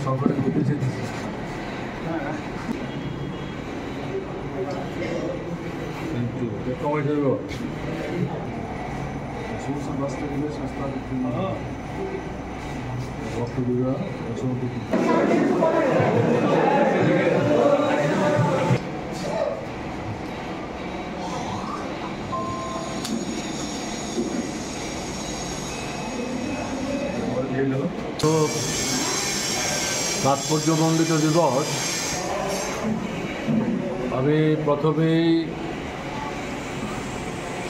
সংকটে দিতে চেয়েছি কমাই যাবে সমস্ত বাঁচতে গেলে স্বাস্থ্য রক্ত দেওয়া তো তাৎপর্যমণ্ডিত দিবস। আমি প্রথমেই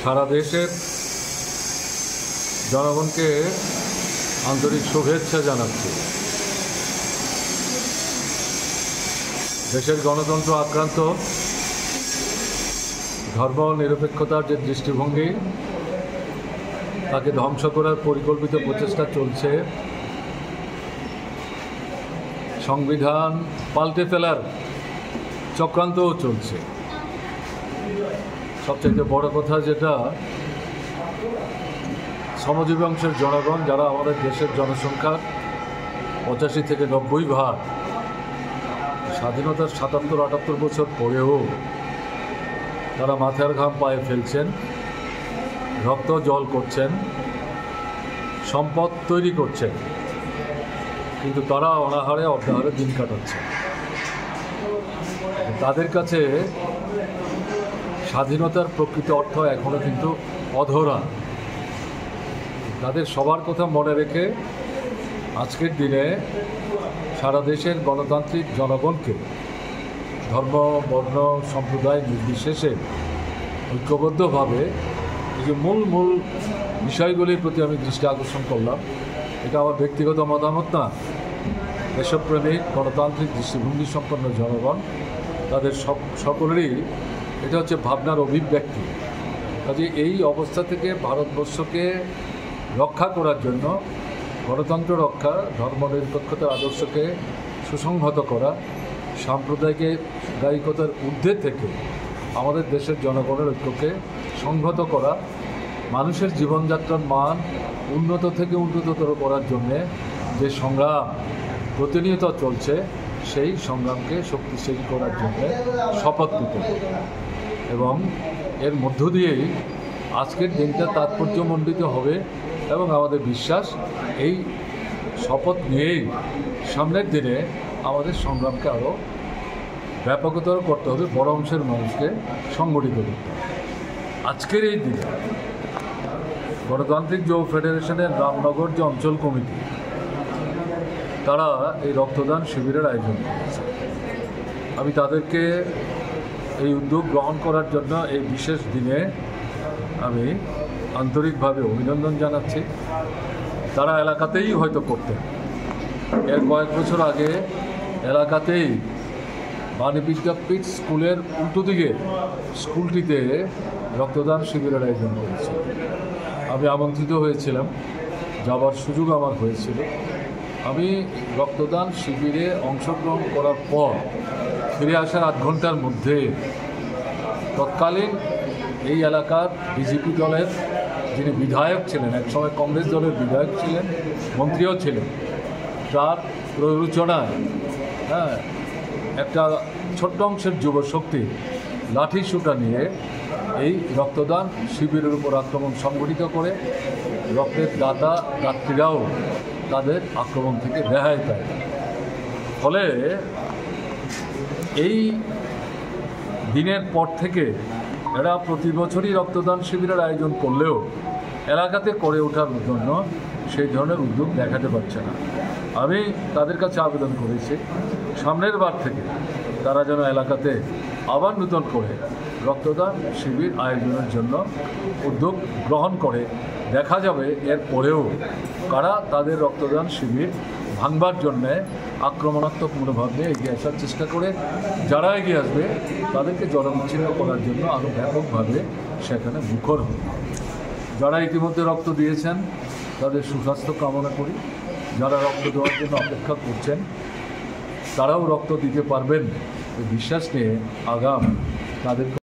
সারা দেশের জনগণকে আন্তরিক শুভেচ্ছা জানাচ্ছি। দেশের গণতন্ত্র আক্রান্ত, ধর্ম নিরপেক্ষতার যে দৃষ্টিভঙ্গি তাকে ধ্বংস করার পরিকল্পিত প্রচেষ্টা চলছে, সংবিধান পাল্টে ফেলার চক্রান্তও চলছে। সবচেয়ে বড় কথা যেটা, শ্রমজীবী অংশের জনগণ যারা আমাদের দেশের জনসংখ্যার 85 থেকে 90%, স্বাধীনতার 77-78 বছর পরেও তারা মাথার ঘাম পায়ে ফেলছেন, রক্ত জল করছেন, সম্পদ তৈরি করছেন, কিন্তু তারা অনাহারে অর্ধাহারে দিন কাটাচ্ছে। তাদের কাছে স্বাধীনতার প্রকৃত অর্থ এখনও কিন্তু অধরা। তাদের সবার কথা মনে রেখে আজকের দিনে সারা দেশের গণতান্ত্রিক জনগণকে ধর্ম, বর্ণ, সম্প্রদায় নির্বিশেষে ঐক্যবদ্ধভাবে এই যে মূল বিষয়গুলির প্রতি আমি দৃষ্টি আকর্ষণ করলাম। এটা আমার ব্যক্তিগত মতামত না, দেশপ্রেমিক গণতান্ত্রিক দৃষ্টিভঙ্গি সম্পন্ন জনগণ তাদের সকলেরই এটা হচ্ছে ভাবনার অভিব্যক্তি। কাজে এই অবস্থা থেকে ভারতবর্ষকে রক্ষা করার জন্য, গণতন্ত্র রক্ষা, ধর্মনিরপেক্ষতার আদর্শকে সুসংহত করা, সাম্প্রদায়িকতার ঊর্ধ্বে থেকে আমাদের দেশের জনগণের ঐক্যকে সংহত করা, মানুষের জীবনযাত্রার মান উন্নত থেকে উন্নততর করার জন্যে যে সংগ্রাম প্রতিনিয়ত চলছে, সেই সংগ্রামকে শক্তিশালী করার জন্য শপথ নিতে এবং এর মধ্য দিয়েই আজকের দিনটা তাৎপর্যমণ্ডিত হবে এবং আমাদের বিশ্বাস এই শপথ নিয়েই সামনের দিনে আমাদের সংগ্রামকে আরও ব্যাপকতর করতে হবে, বড় অংশের মানুষকে সংগঠিত করতে হবে। আজকের এই দিনে গণতান্ত্রিক যুব ফেডারেশনের রামনগর যে অঞ্চল কমিটি, তারা এই রক্তদান শিবিরের আয়োজন করেছে। আমি তাদেরকে এই উদ্যোগ গ্রহণ করার জন্য এই বিশেষ দিনে আমি আন্তরিকভাবে অভিনন্দন জানাচ্ছি। তারা এলাকাতেই হয়তো করতেন, এর কয়েক বছর আগে এলাকাতেই বাণী বিদ্যাপীঠ স্কুলের উল্টো দিকে স্কুলটিতে রক্তদান শিবিরের আয়োজন করেছে। আমি আমন্ত্রিত হয়েছিলাম, যাবার সুযোগ আমার হয়েছিল। আমি রক্তদান শিবিরে অংশগ্রহণ করার পর ফিরে আসার 8 ঘন্টার মধ্যে তৎকালীন এই এলাকার বিজেপি দলের যিনি বিধায়ক ছিলেন, একসময় কংগ্রেস দলের বিধায়ক ছিলেন, মন্ত্রীও ছিলেন, তার প্ররোচনায় একটা ছোট্ট অংশের যুবশক্তি লাঠি সুটা নিয়ে এই রক্তদান শিবিরের উপর আক্রমণ সংগঠিত করে রক্তের দাতারাও তাদের আক্রমণ থেকে রেহাই পায়। ফলে এই দিনের পর থেকে এরা প্রতি বছরই রক্তদান শিবিরের আয়োজন করলেও এলাকাতে করে ওঠার জন্য সেই ধরনের উদ্যোগ দেখাতে পারছে না। আমি তাদের কাছে আবেদন করেছি, সামনের বার থেকে তারা যেন এলাকাতে আবার নতুন করে রক্তদান শিবির আয়োজনের জন্য উদ্যোগ গ্রহণ করে। দেখা যাবে এর পরেও কারা তাদের রক্তদান শিবির ভাঙবার জন্যে আক্রমণাত্মক মনোভাব নিয়ে এগিয়ে আসার চেষ্টা করে। যারা এগিয়ে আসবে তাদেরকে জনবিচ্ছিন্ন করার জন্য আরও ব্যাপকভাবে সেখানে মুখর হবে। যারা ইতিমধ্যে রক্ত দিয়েছেন তাদের সুস্বাস্থ্য কামনা করি যারা রক্ত দেওয়ার জন্য অপেক্ষা করছেন তারাও রক্ত দিতে পারবেন এই বিশ্বাস নিয়ে আগাম তাদের